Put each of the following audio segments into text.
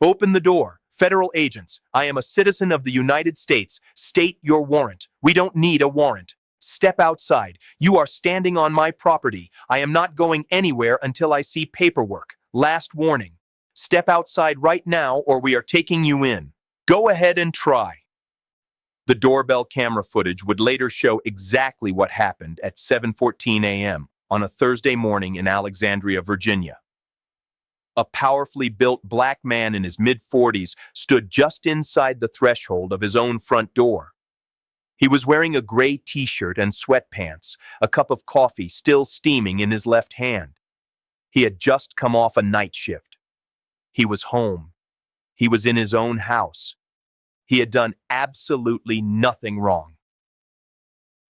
Open the door. Federal agents, I am a citizen of the United States. State your warrant. We don't need a warrant. Step outside. You are standing on my property. I am not going anywhere until I see paperwork. Last warning. Step outside right now or we are taking you in. Go ahead and try. The doorbell camera footage would later show exactly what happened at 7:14 a.m. on a Thursday morning in Alexandria, Virginia. A powerfully built black man in his mid-40s stood just inside the threshold of his own front door. He was wearing a gray t-shirt and sweatpants, a cup of coffee still steaming in his left hand. He had just come off a night shift. He was home. He was in his own house. He had done absolutely nothing wrong.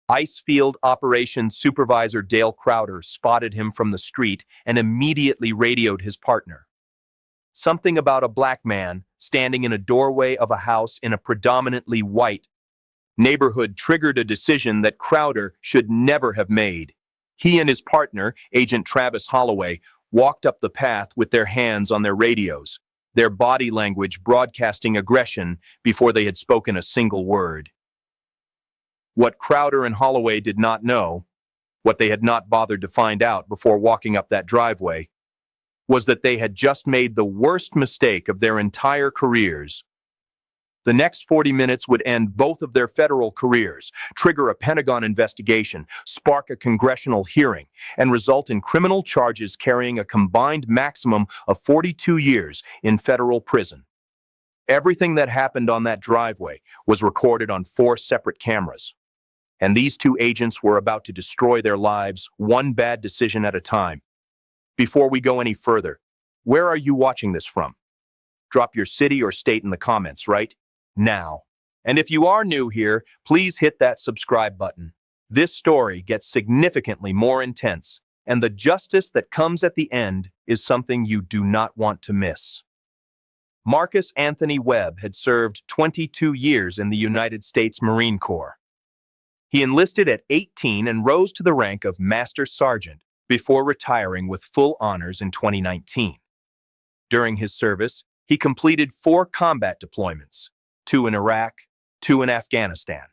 ICE Field Operations Supervisor Dale Crowder spotted him from the street and immediately radioed his partner. Something about a black man standing in a doorway of a house in a predominantly white neighborhood triggered a decision that Crowder should never have made. He and his partner, Agent Travis Holloway, walked up the path with their hands on their radios, their body language broadcasting aggression before they had spoken a single word. What Crowder and Holloway did not know, what they had not bothered to find out before walking up that driveway, was that they had just made the worst mistake of their entire careers. The next 40 minutes would end both of their federal careers, trigger a Pentagon investigation, spark a congressional hearing, and result in criminal charges carrying a combined maximum of 42 years in federal prison. Everything that happened on that driveway was recorded on 4 separate cameras. And these 2 agents were about to destroy their lives, one bad decision at a time. Before we go any further, where are you watching this from? Drop your city or state in the comments right now. And if you are new here, please hit that subscribe button. This story gets significantly more intense, and the justice that comes at the end is something you do not want to miss. Marcus Anthony Webb had served 22 years in the United States Marine Corps. He enlisted at 18 and rose to the rank of Master Sergeant before retiring with full honors in 2019. During his service, he completed 4 combat deployments, 2 in Iraq, 2 in Afghanistan.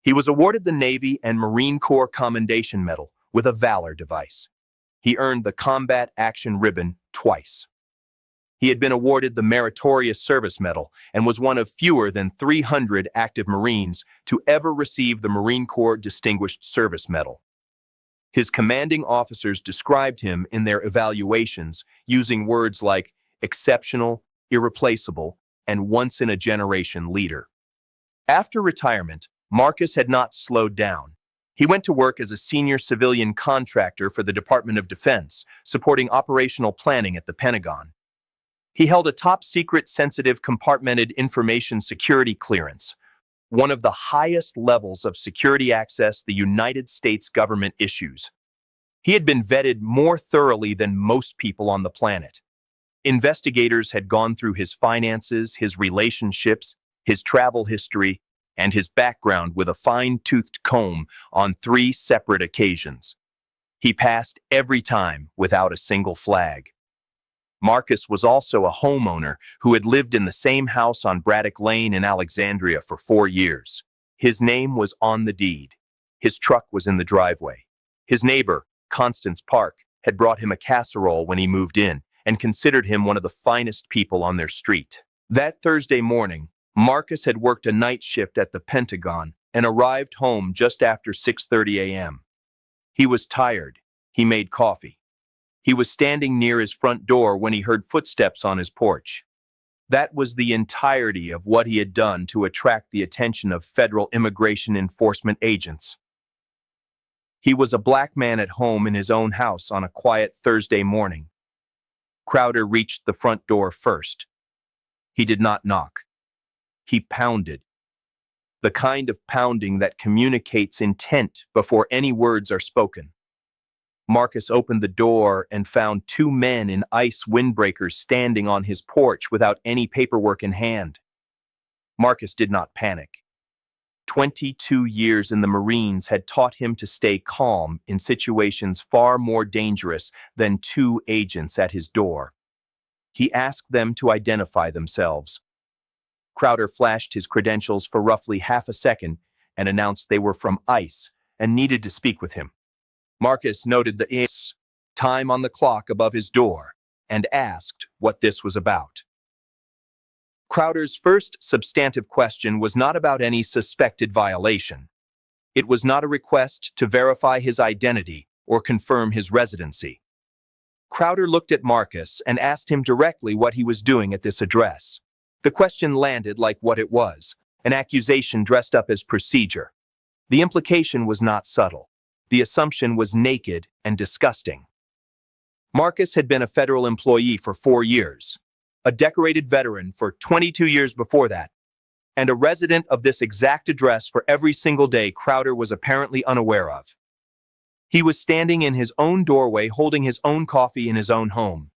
He was awarded the Navy and Marine Corps Commendation Medal with a Valor device. He earned the Combat Action Ribbon twice. He had been awarded the Meritorious Service Medal and was one of fewer than 300 active Marines to ever receive the Marine Corps Distinguished Service Medal. His commanding officers described him in their evaluations using words like exceptional, irreplaceable, and once-in-a-generation leader. After retirement, Marcus had not slowed down. He went to work as a senior civilian contractor for the Department of Defense, supporting operational planning at the Pentagon. He held a top-secret sensitive compartmented information security clearance, one of the highest levels of security access the United States government issues. He had been vetted more thoroughly than most people on the planet. Investigators had gone through his finances, his relationships, his travel history, and his background with a fine-toothed comb on 3 separate occasions. He passed every time without a single flag. Marcus was also a homeowner who had lived in the same house on Braddock Lane in Alexandria for 4 years. His name was on the deed. His truck was in the driveway. His neighbor, Constance Park, had brought him a casserole when he moved in and considered him one of the finest people on their street. That Thursday morning, Marcus had worked a night shift at the Pentagon and arrived home just after 6:30 a.m. He was tired. He made coffee. He was standing near his front door when he heard footsteps on his porch. That was the entirety of what he had done to attract the attention of federal immigration enforcement agents. He was a black man at home in his own house on a quiet Thursday morning. Crowder reached the front door first. He did not knock. He pounded. The kind of pounding that communicates intent before any words are spoken. Marcus opened the door and found 2 men in ice windbreakers standing on his porch without any paperwork in hand. Marcus did not panic. 22 years in the Marines had taught him to stay calm in situations far more dangerous than 2 agents at his door. He asked them to identify themselves. Crowder flashed his credentials for roughly half a second and announced they were from ICE and needed to speak with him. Marcus noted the time on the clock above his door and asked what this was about. Crowder's first substantive question was not about any suspected violation. It was not a request to verify his identity or confirm his residency. Crowder looked at Marcus and asked him directly what he was doing at this address. The question landed like what it was, an accusation dressed up as procedure. The implication was not subtle. The assumption was naked and disgusting. Marcus had been a federal employee for 4 years, a decorated veteran for 22 years before that, and a resident of this exact address for every single day Crowder was apparently unaware of. He was standing in his own doorway holding his own coffee in his own home.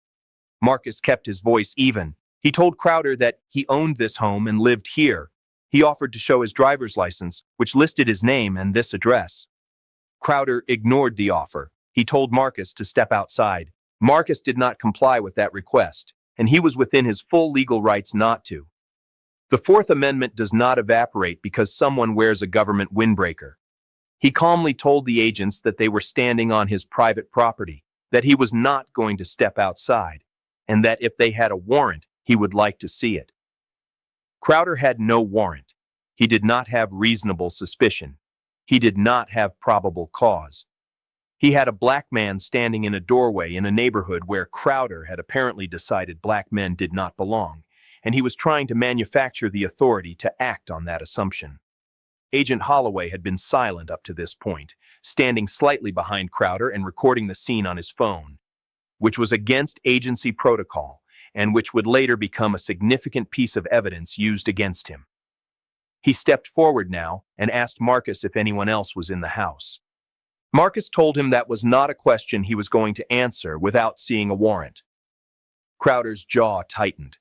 Marcus kept his voice even. He told Crowder that he owned this home and lived here. He offered to show his driver's license, which listed his name and this address. Crowder ignored the offer. He told Marcus to step outside. Marcus did not comply with that request, and he was within his full legal rights not to. The Fourth Amendment does not evaporate because someone wears a government windbreaker. He calmly told the agents that they were standing on his private property, that he was not going to step outside, and that if they had a warrant, he would like to see it. Crowder had no warrant. He did not have reasonable suspicion. He did not have probable cause. He had a black man standing in a doorway in a neighborhood where Crowder had apparently decided black men did not belong, and he was trying to manufacture the authority to act on that assumption. Agent Holloway had been silent up to this point, standing slightly behind Crowder and recording the scene on his phone, which was against agency protocol and which would later become a significant piece of evidence used against him. He stepped forward now and asked Marcus if anyone else was in the house. Marcus told him that was not a question he was going to answer without seeing a warrant. Crowder's jaw tightened.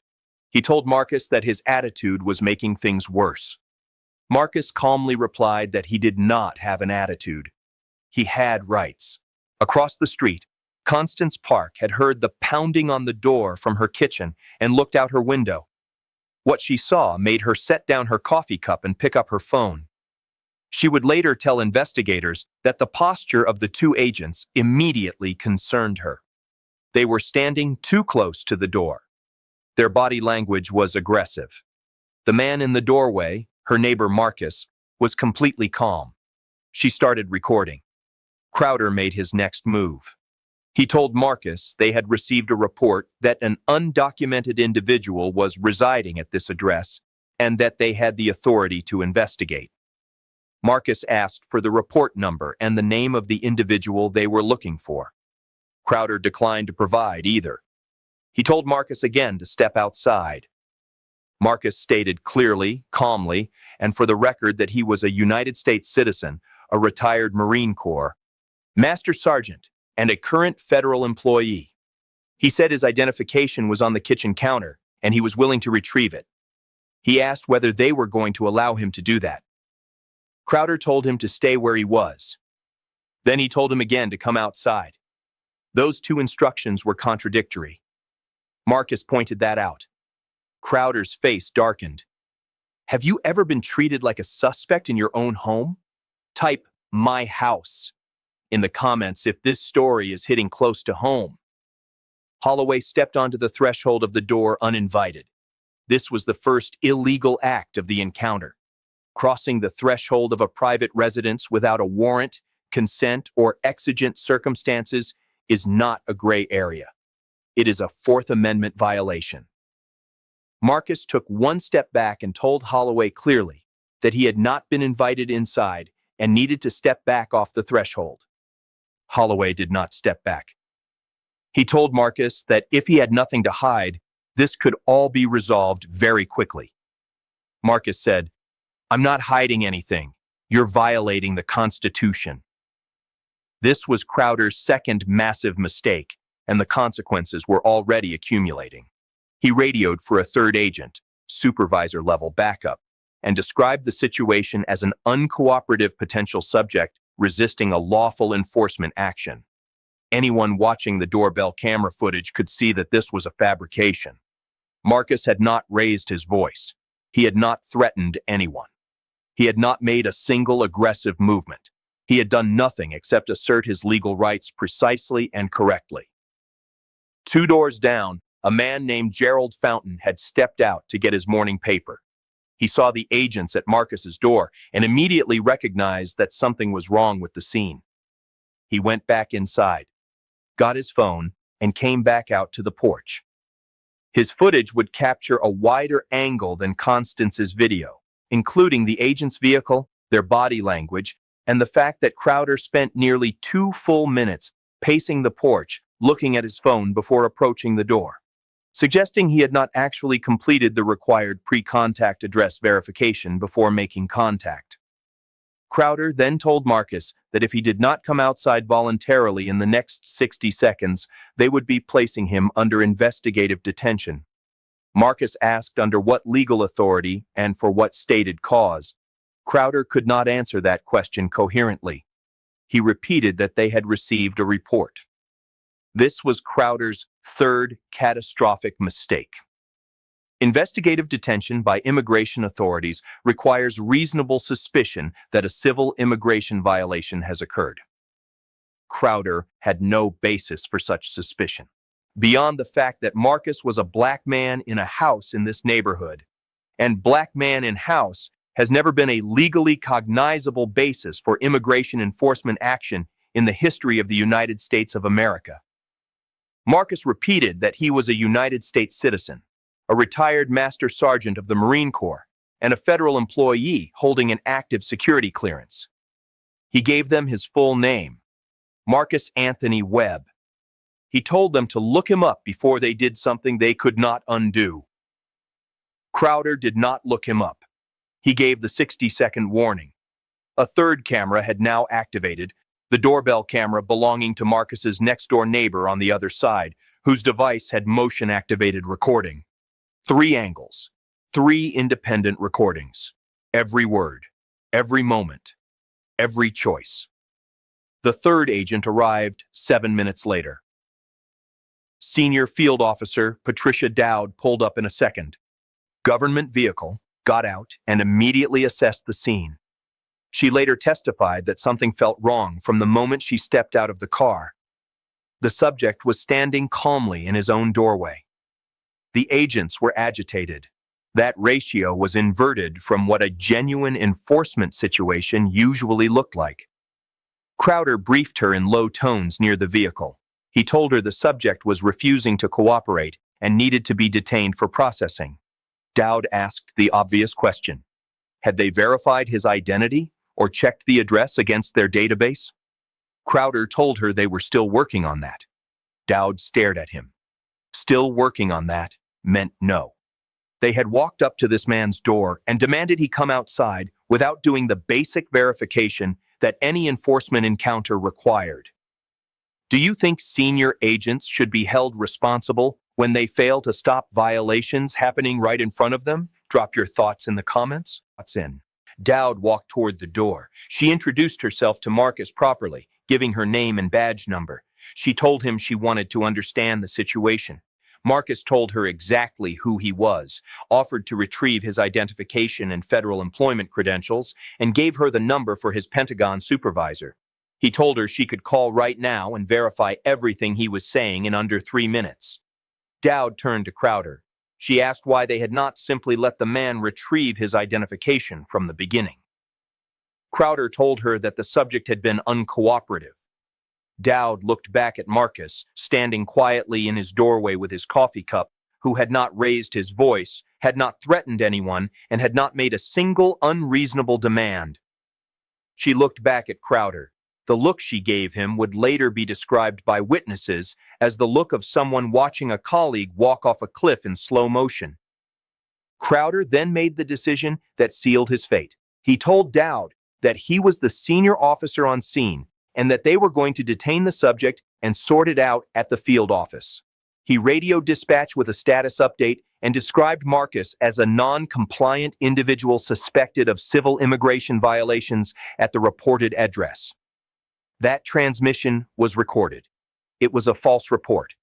He told Marcus that his attitude was making things worse. Marcus calmly replied that he did not have an attitude. He had rights. Across the street, Constance Park had heard the pounding on the door from her kitchen and looked out her window. What she saw made her set down her coffee cup and pick up her phone. She would later tell investigators that the posture of the two agents immediately concerned her. They were standing too close to the door. Their body language was aggressive. The man in the doorway, her neighbor Marcus, was completely calm. She started recording. Crowder made his next move. He told Marcus they had received a report that an undocumented individual was residing at this address and that they had the authority to investigate. Marcus asked for the report number and the name of the individual they were looking for. Crowder declined to provide either. He told Marcus again to step outside. Marcus stated clearly, calmly, and for the record that he was a United States citizen, a retired Marine Corps, Master Sergeant, and a current federal employee. He said his identification was on the kitchen counter, and he was willing to retrieve it. He asked whether they were going to allow him to do that. Crowder told him to stay where he was. Then he told him again to come outside. Those two instructions were contradictory. Marcus pointed that out. Crowder's face darkened. Have you ever been treated like a suspect in your own home? Type "my house" in the comments if this story is hitting close to home. Holloway stepped onto the threshold of the door uninvited. This was the first illegal act of the encounter. Crossing the threshold of a private residence without a warrant, consent, or exigent circumstances is not a gray area. It is a Fourth Amendment violation. Marcus took one step back and told Holloway clearly that he had not been invited inside and needed to step back off the threshold. Holloway did not step back. He told Marcus that if he had nothing to hide, this could all be resolved very quickly. Marcus said, "I'm not hiding anything. You're violating the Constitution." This was Crowder's second massive mistake, and the consequences were already accumulating. He radioed for a third agent, supervisor-level backup, and described the situation as an uncooperative potential subject resisting a lawful enforcement action. Anyone watching the doorbell camera footage could see that this was a fabrication. Marcus had not raised his voice. He had not threatened anyone. He had not made a single aggressive movement. He had done nothing except assert his legal rights precisely and correctly. 2 doors down, a man named Gerald Fountain had stepped out to get his morning paper. He saw the agents at Marcus's door and immediately recognized that something was wrong with the scene. He went back inside, got his phone, and came back out to the porch. His footage would capture a wider angle than Constance's video, including the agent's vehicle, their body language, and the fact that Crowder spent nearly 2 full minutes pacing the porch, looking at his phone before approaching the door, suggesting he had not actually completed the required pre-contact address verification before making contact. Crowder then told Marcus that if he did not come outside voluntarily in the next 60 seconds, they would be placing him under investigative detention. Marcus asked under what legal authority and for what stated cause. Crowder could not answer that question coherently. He repeated that they had received a report. This was Crowder's 3rd catastrophic mistake. Investigative detention by immigration authorities requires reasonable suspicion that a civil immigration violation has occurred. Crowder had no basis for such suspicion, beyond the fact that Marcus was a black man in a house in this neighborhood, and black man in house has never been a legally cognizable basis for immigration enforcement action in the history of the United States of America. Marcus repeated that he was a United States citizen, a retired Master Sergeant of the Marine Corps, and a federal employee holding an active security clearance. He gave them his full name, Marcus Anthony Webb. He told them to look him up before they did something they could not undo. Crowder did not look him up. He gave the 60-second warning. A 3rd camera had now activated, the doorbell camera belonging to Marcus's next-door neighbor on the other side, whose device had motion-activated recording. 3 angles, 3 independent recordings. Every word, every moment, every choice. The 3rd agent arrived 7 minutes later. Senior Field Officer Patricia Dowd pulled up in a second. Government vehicle, got out, and immediately assessed the scene. She later testified that something felt wrong from the moment she stepped out of the car. The subject was standing calmly in his own doorway. The agents were agitated. That ratio was inverted from what a genuine enforcement situation usually looked like. Crowder briefed her in low tones near the vehicle. He told her the subject was refusing to cooperate and needed to be detained for processing. Dowd asked the obvious question. Had they verified his identity or checked the address against their database? Crowder told her they were still working on that. Dowd stared at him. Still working on that meant no. They had walked up to this man's door and demanded he come outside without doing the basic verification that any enforcement encounter required. Do you think senior agents should be held responsible when they fail to stop violations happening right in front of them? Drop your thoughts in the comments. Dowd walked toward the door. She introduced herself to Marcus properly, giving her name and badge number. She told him she wanted to understand the situation. Marcus told her exactly who he was, offered to retrieve his identification and federal employment credentials, and gave her the number for his Pentagon supervisor. He told her she could call right now and verify everything he was saying in under 3 minutes. Dowd turned to Crowder. She asked why they had not simply let the man retrieve his identification from the beginning. Crowder told her that the subject had been uncooperative. Dowd looked back at Marcus, standing quietly in his doorway with his coffee cup, who had not raised his voice, had not threatened anyone, and had not made a single unreasonable demand. She looked back at Crowder. The look she gave him would later be described by witnesses as the look of someone watching a colleague walk off a cliff in slow motion. Crowder then made the decision that sealed his fate. He told Dowd that he was the senior officer on scene and that they were going to detain the subject and sort it out at the field office. He radioed dispatch with a status update and described Marcus as a non-compliant individual suspected of civil immigration violations at the reported address. That transmission was recorded. It was a false report,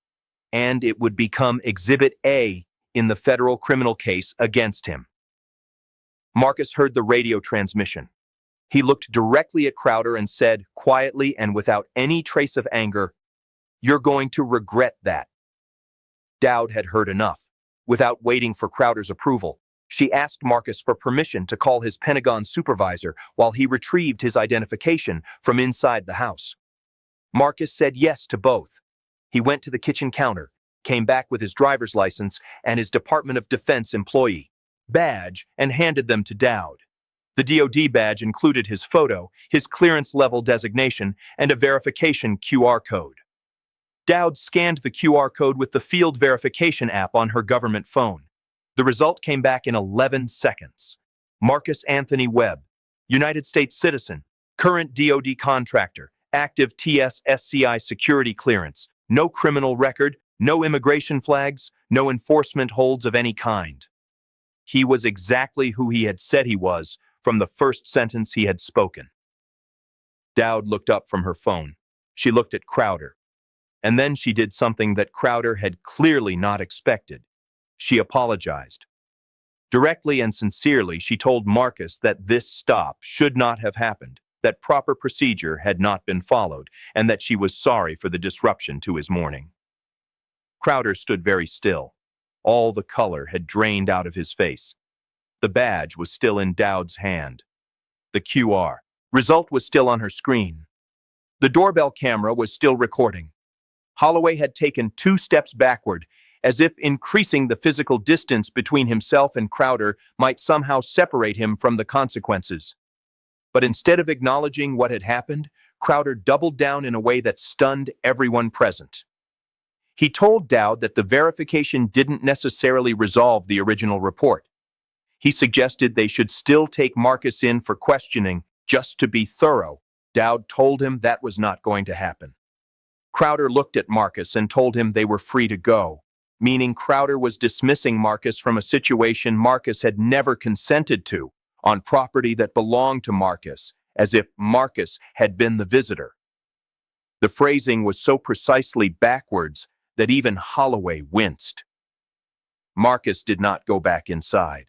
and it would become Exhibit A in the federal criminal case against him. Marcus heard the radio transmission. He looked directly at Crowder and said, quietly and without any trace of anger, "You're going to regret that." Dowd had heard enough. Without waiting for Crowder's approval, she asked Marcus for permission to call his Pentagon supervisor while he retrieved his identification from inside the house. Marcus said yes to both. He went to the kitchen counter, came back with his driver's license and his Department of Defense employee badge, and handed them to Dowd. The DoD badge included his photo, his clearance level designation, and a verification QR code. Dowd scanned the QR code with the field verification app on her government phone. The result came back in 11 seconds. Marcus Anthony Webb, United States citizen, current DoD contractor, active TS-SCI security clearance, no criminal record, no immigration flags, no enforcement holds of any kind. He was exactly who he had said he was from the first sentence he had spoken. Dowd looked up from her phone. She looked at Crowder. And then she did something that Crowder had clearly not expected. She apologized. Directly and sincerely, she told Marcus that this stop should not have happened, that proper procedure had not been followed, and that she was sorry for the disruption to his morning. Crowder stood very still. All the color had drained out of his face. The badge was still in Dowd's hand. The QR result was still on her screen. The doorbell camera was still recording. Holloway had taken 2 steps backward, as if increasing the physical distance between himself and Crowder might somehow separate him from the consequences. But instead of acknowledging what had happened, Crowder doubled down in a way that stunned everyone present. He told Dowd that the verification didn't necessarily resolve the original report. He suggested they should still take Marcus in for questioning just to be thorough. Dowd told him that was not going to happen. Crowder looked at Marcus and told him they were free to go, meaning Crowder was dismissing Marcus from a situation Marcus had never consented to, on property that belonged to Marcus, as if Marcus had been the visitor. The phrasing was so precisely backwards that even Holloway winced. Marcus did not go back inside.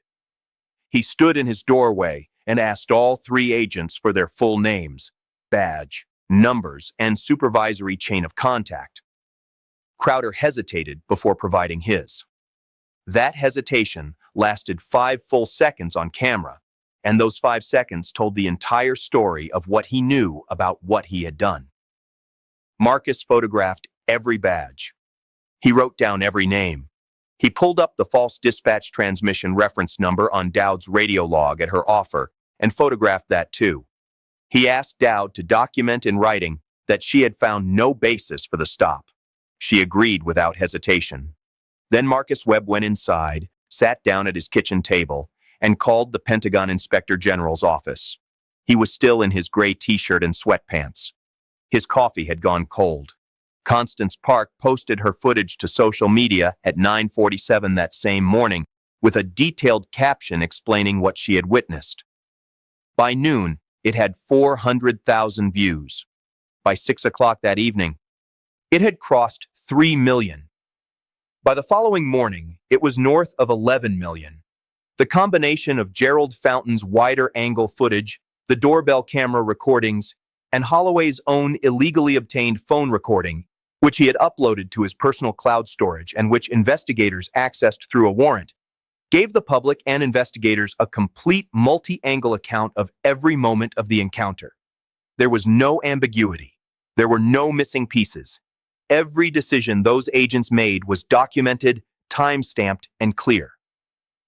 He stood in his doorway and asked all 3 agents for their full names, badge, numbers, and supervisory chain of contact. Crowder hesitated before providing his. That hesitation lasted 5 full seconds on camera, and those 5 seconds told the entire story of what he knew about what he had done. Marcus photographed every badge. He wrote down every name. He pulled up the false dispatch transmission reference number on Dowd's radio log at her offer and photographed that too. He asked Dowd to document in writing that she had found no basis for the stop. She agreed without hesitation. Then Marcus Webb went inside, sat down at his kitchen table, and called the Pentagon Inspector General's office. He was still in his gray t-shirt and sweatpants. His coffee had gone cold. Constance Park posted her footage to social media at 9:47 that same morning with a detailed caption explaining what she had witnessed. By noon, it had 400,000 views. By 6 o'clock that evening, it had crossed 3 million. By the following morning, it was north of 11 million. The combination of Gerald Fountain's wider angle footage, the doorbell camera recordings, and Holloway's own illegally obtained phone recording, which he had uploaded to his personal cloud storage and which investigators accessed through a warrant, gave the public and investigators a complete multi-angle account of every moment of the encounter. There was no ambiguity. There were no missing pieces. Every decision those agents made was documented, time-stamped, and clear.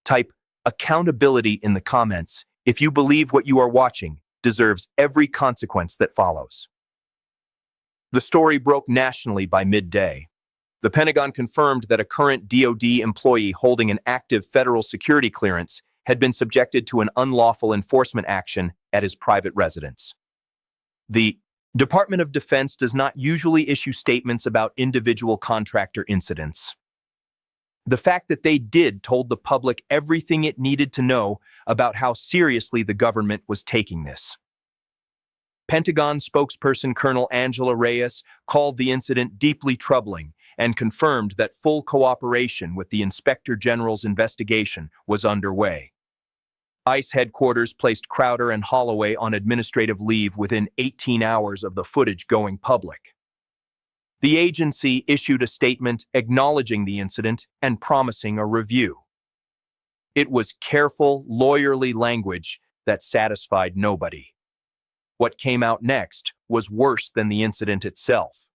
Type accountability in the comments if you believe what you are watching deserves every consequence that follows. The story broke nationally by midday. The Pentagon confirmed that a current DoD employee holding an active federal security clearance had been subjected to an unlawful enforcement action at his private residence. The Department of Defense does not usually issue statements about individual contractor incidents. The fact that they did told the public everything it needed to know about how seriously the government was taking this. Pentagon spokesperson Colonel Angela Reyes called the incident deeply troubling and confirmed that full cooperation with the Inspector General's investigation was underway. ICE headquarters placed Crowder and Holloway on administrative leave within 18 hours of the footage going public. The agency issued a statement acknowledging the incident and promising a review. It was careful, lawyerly language that satisfied nobody. What came out next was worse than the incident itself.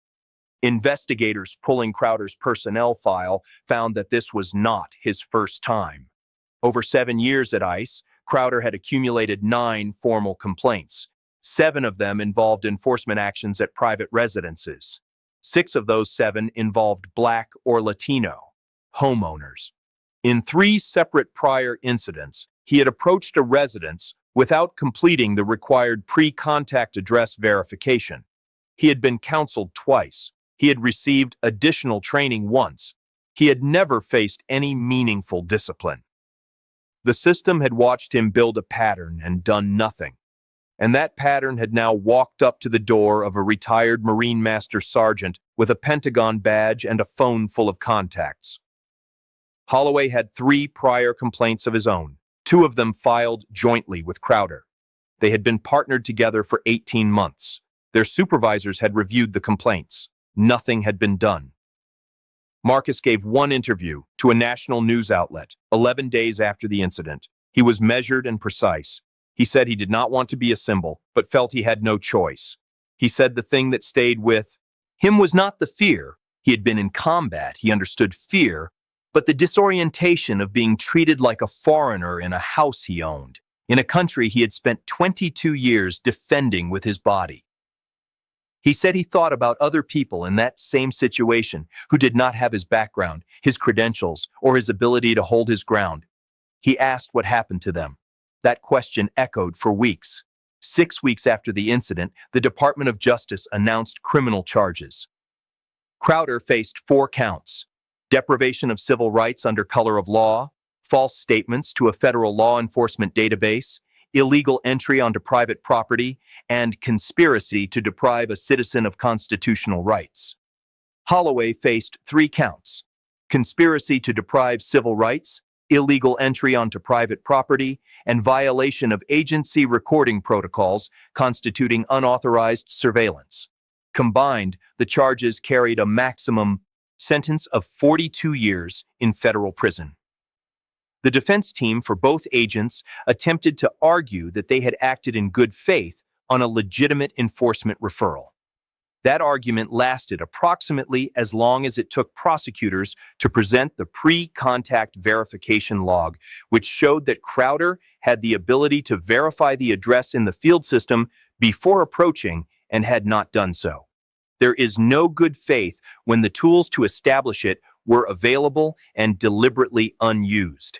Investigators pulling Crowder's personnel file found that this was not his first time. Over 7 years at ICE, Crowder had accumulated 9 formal complaints. 7 of them involved enforcement actions at private residences. 6 of those 7 involved Black or Latino homeowners. In 3 separate prior incidents, he had approached a residence without completing the required pre-contact address verification. He had been counseled twice. He had received additional training once. He had never faced any meaningful discipline. The system had watched him build a pattern and done nothing. And that pattern had now walked up to the door of a retired Marine Master Sergeant with a Pentagon badge and a phone full of contacts. Holloway had 3 prior complaints of his own, 2 of them filed jointly with Crowder. They had been partnered together for 18 months. Their supervisors had reviewed the complaints. Nothing had been done. Marcus gave one interview to a national news outlet 11 days after the incident. He was measured and precise. He said he did not want to be a symbol, but felt he had no choice. He said the thing that stayed with him was not the fear. He had been in combat. He understood fear, but the disorientation of being treated like a foreigner in a house he owned, in a country he had spent 22 years defending with his body. He said he thought about other people in that same situation who did not have his background, his credentials, or his ability to hold his ground. He asked what happened to them. That question echoed for weeks. 6 weeks after the incident, the Department of Justice announced criminal charges. Crowder faced 4 counts: deprivation of civil rights under color of law, false statements to a federal law enforcement database, illegal entry onto private property, and conspiracy to deprive a citizen of constitutional rights. Holloway faced 3 counts: conspiracy to deprive civil rights, illegal entry onto private property, and violation of agency recording protocols constituting unauthorized surveillance. Combined, the charges carried a maximum sentence of 42 years in federal prison. The defense team for both agents attempted to argue that they had acted in good faith on a legitimate enforcement referral. That argument lasted approximately as long as it took prosecutors to present the pre-contact verification log, which showed that Crowder had the ability to verify the address in the field system before approaching and had not done so. There is no good faith when the tools to establish it were available and deliberately unused.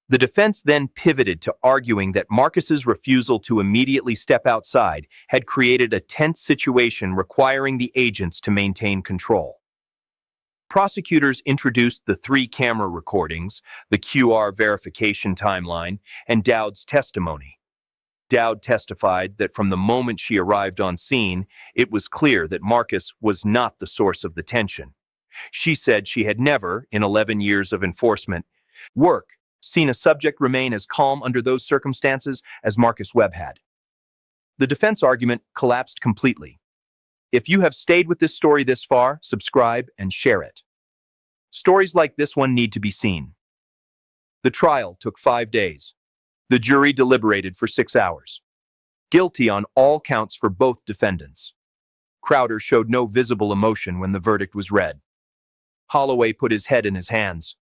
The defense then pivoted to arguing that Marcus's refusal to immediately step outside had created a tense situation requiring the agents to maintain control. Prosecutors introduced the 3 camera recordings, the QR verification timeline, and Dowd's testimony. Dowd testified that from the moment she arrived on scene, it was clear that Marcus was not the source of the tension. She said she had never, in 11 years of enforcement work, seen a subject remain as calm under those circumstances as Marcus Webb had. The defense argument collapsed completely. If you have stayed with this story this far, subscribe and share it. Stories like this one need to be seen. The trial took 5 days. The jury deliberated for 6 hours. Guilty on all counts for both defendants. Crowder showed no visible emotion when the verdict was read. Holloway put his head in his hands.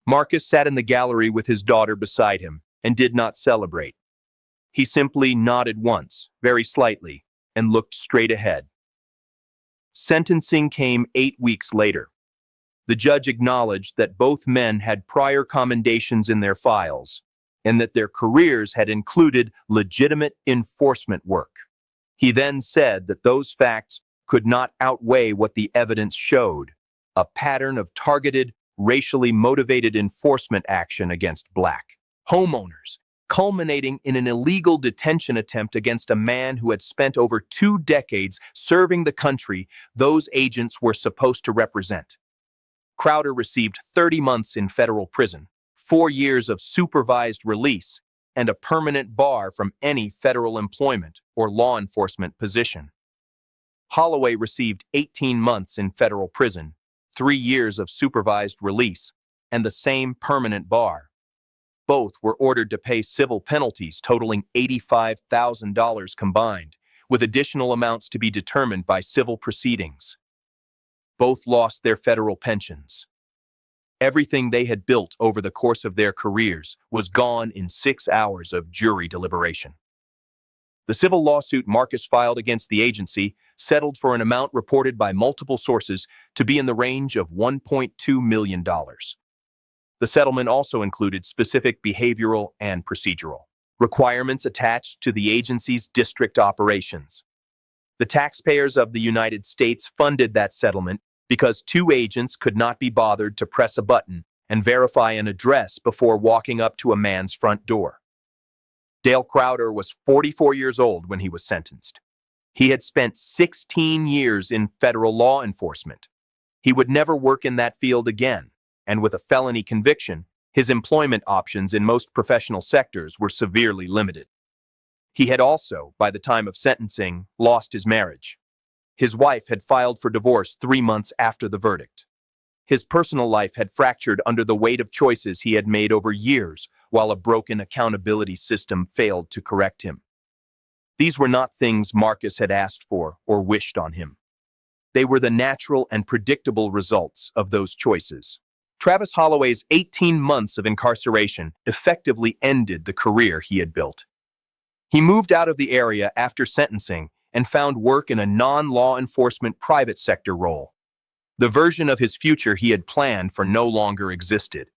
Marcus sat in the gallery with his daughter beside him and did not celebrate. He simply nodded once, very slightly, and looked straight ahead. Sentencing came 8 weeks later. The judge acknowledged that both men had prior commendations in their files and that their careers had included legitimate enforcement work. He then said that those facts could not outweigh what the evidence showed: a pattern of targeted, racially motivated enforcement action against Black homeowners culminating in an illegal detention attempt against a man who had spent over 2 decades serving the country those agents were supposed to represent. Crowder received 30 months in federal prison, 4 years of supervised release, and a permanent bar from any federal employment or law enforcement position. Holloway received 18 months in federal prison, 3 years of supervised release, and the same permanent bar. Both were ordered to pay civil penalties totaling $85,000 combined, with additional amounts to be determined by civil proceedings. Both lost their federal pensions. Everything they had built over the course of their careers was gone in 6 hours of jury deliberation. The civil lawsuit Marcus filed against the agency settled for an amount reported by multiple sources to be in the range of $1.2 million. The settlement also included specific behavioral and procedural requirements attached to the agency's district operations. The taxpayers of the United States funded that settlement because 2 agents could not be bothered to press a button and verify an address before walking up to a man's front door. Dale Crowder was 44 years old when he was sentenced. He had spent 16 years in federal law enforcement. He would never work in that field again, and with a felony conviction, his employment options in most professional sectors were severely limited. He had also, by the time of sentencing, lost his marriage. His wife had filed for divorce 3 months after the verdict. His personal life had fractured under the weight of choices he had made over years, while a broken accountability system failed to correct him. These were not things Marcus had asked for or wished on him. They were the natural and predictable results of those choices. Travis Holloway's 18 months of incarceration effectively ended the career he had built. He moved out of the area after sentencing and found work in a non-law enforcement private sector role. The version of his future he had planned for no longer existed.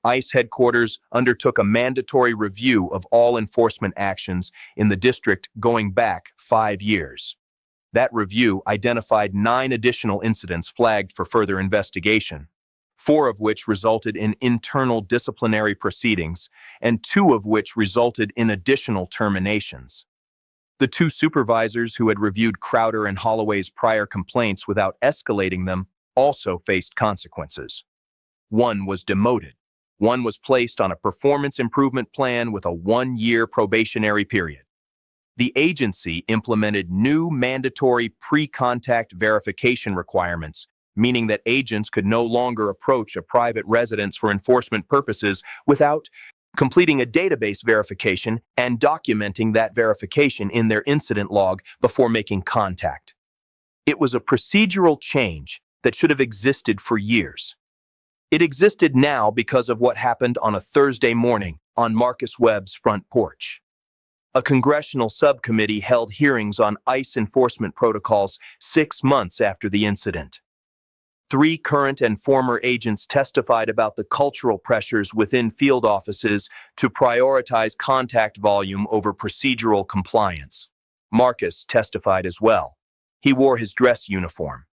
ICE headquarters undertook a mandatory review of all enforcement actions in the district going back 5 years. That review identified 9 additional incidents flagged for further investigation, 4 of which resulted in internal disciplinary proceedings, and 2 of which resulted in additional terminations. The 2 supervisors who had reviewed Crowder and Holloway's prior complaints without escalating them also faced consequences. One was demoted. One was placed on a performance improvement plan with a 1-year probationary period. The agency implemented new mandatory pre-contact verification requirements, meaning that agents could no longer approach a private residence for enforcement purposes without completing a database verification and documenting that verification in their incident log before making contact. It was a procedural change that should have existed for years. It existed now because of what happened on a Thursday morning on Marcus Webb's front porch. A congressional subcommittee held hearings on ICE enforcement protocols 6 months after the incident. 3 current and former agents testified about the cultural pressures within field offices to prioritize contact volume over procedural compliance. Marcus testified as well. He wore his dress uniform.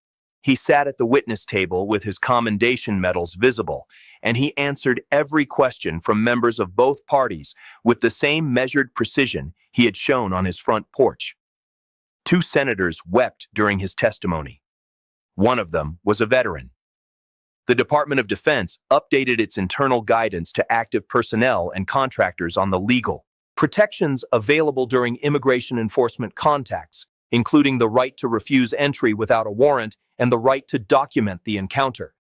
He sat at the witness table with his commendation medals visible, and he answered every question from members of both parties with the same measured precision he had shown on his front porch. 2 senators wept during his testimony. One of them was a veteran. The Department of Defense updated its internal guidance to active personnel and contractors on the legal protections available during immigration enforcement contacts, including the right to refuse entry without a warrant and the right to document the encounter.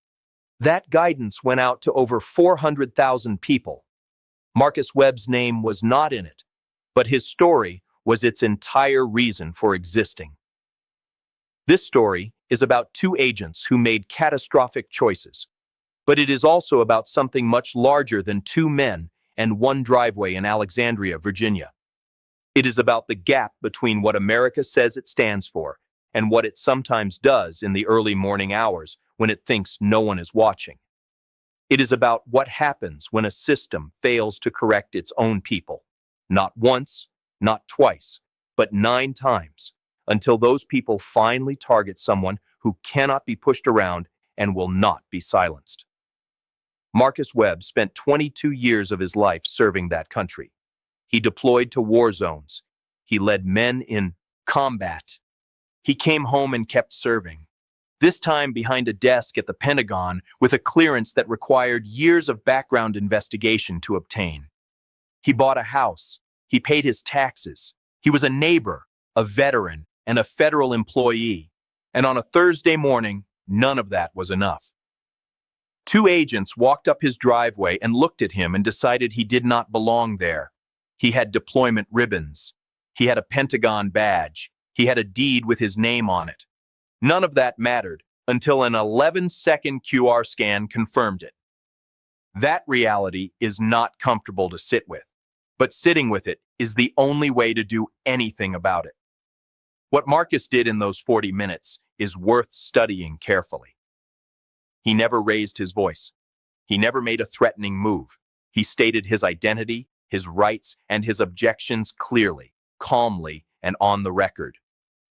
That guidance went out to over 400,000 people. Marcus Webb's name was not in it, but his story was its entire reason for existing. This story is about 2 agents who made catastrophic choices, but it is also about something much larger than 2 men and 1 driveway in Alexandria, Virginia. It is about the gap between what America says it stands for and what it sometimes does in the early morning hours when it thinks no one is watching. It is about what happens when a system fails to correct its own people, not once, not twice, but 9 times, until those people finally target someone who cannot be pushed around and will not be silenced. Marcus Webb spent 22 years of his life serving that country. He deployed to war zones. He led men in combat. He came home and kept serving. This time behind a desk at the Pentagon with a clearance that required years of background investigation to obtain. He bought a house. He paid his taxes. He was a neighbor, a veteran, and a federal employee. And on a Thursday morning, none of that was enough. Two agents walked up his driveway and looked at him and decided he did not belong there. He had deployment ribbons. He had a Pentagon badge. He had a deed with his name on it. None of that mattered until an 11-second QR scan confirmed it. That reality is not comfortable to sit with, but sitting with it is the only way to do anything about it. What Marcus did in those 40 minutes is worth studying carefully. He never raised his voice. He never made a threatening move. He stated his identity, his rights, and his objections clearly, calmly, and on the record.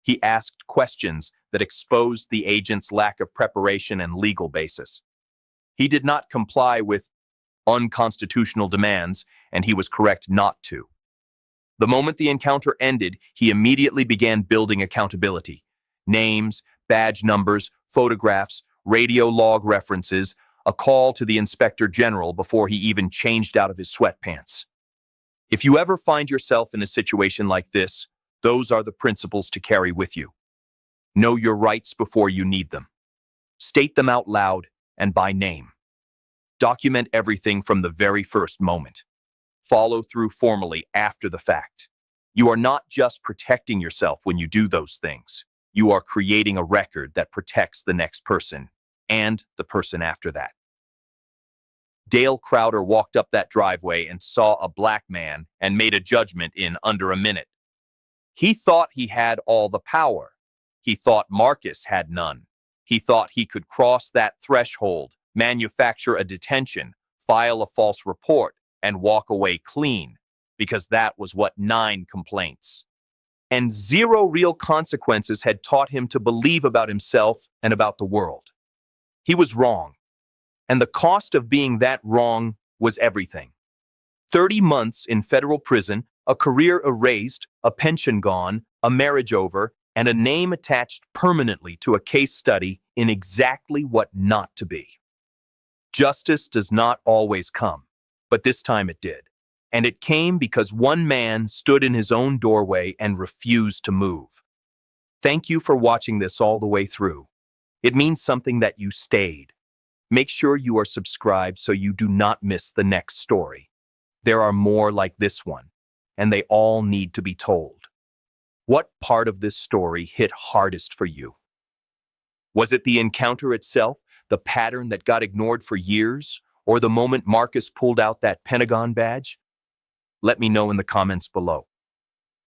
He asked questions that exposed the agent's lack of preparation and legal basis. He did not comply with unconstitutional demands, and he was correct not to. The moment the encounter ended, he immediately began building accountability. Names, badge numbers, photographs, radio log references, a call to the inspector general before he even changed out of his sweatpants. If you ever find yourself in a situation like this, those are the principles to carry with you. Know your rights before you need them. State them out loud and by name. Document everything from the very first moment. Follow through formally after the fact. You are not just protecting yourself when you do those things. You are creating a record that protects the next person and the person after that. Dale Crowder walked up that driveway and saw a black man and made a judgment in under a minute. He thought he had all the power. He thought Marcus had none. He thought he could cross that threshold, manufacture a detention, file a false report, and walk away clean, because that was what 9 complaints and 0 real consequences had taught him to believe about himself and about the world. He was wrong, and the cost of being that wrong was everything. 30 months in federal prison, a career erased, a pension gone, a marriage over, and a name attached permanently to a case study in exactly what not to be. Justice does not always come, but this time it did. And it came because one man stood in his own doorway and refused to move. Thank you for watching this all the way through. It means something that you stayed. Make sure you are subscribed so you do not miss the next story. There are more like this one, and they all need to be told. What part of this story hit hardest for you? Was it the encounter itself, the pattern that got ignored for years, or the moment Marcus pulled out that Pentagon badge? Let me know in the comments below.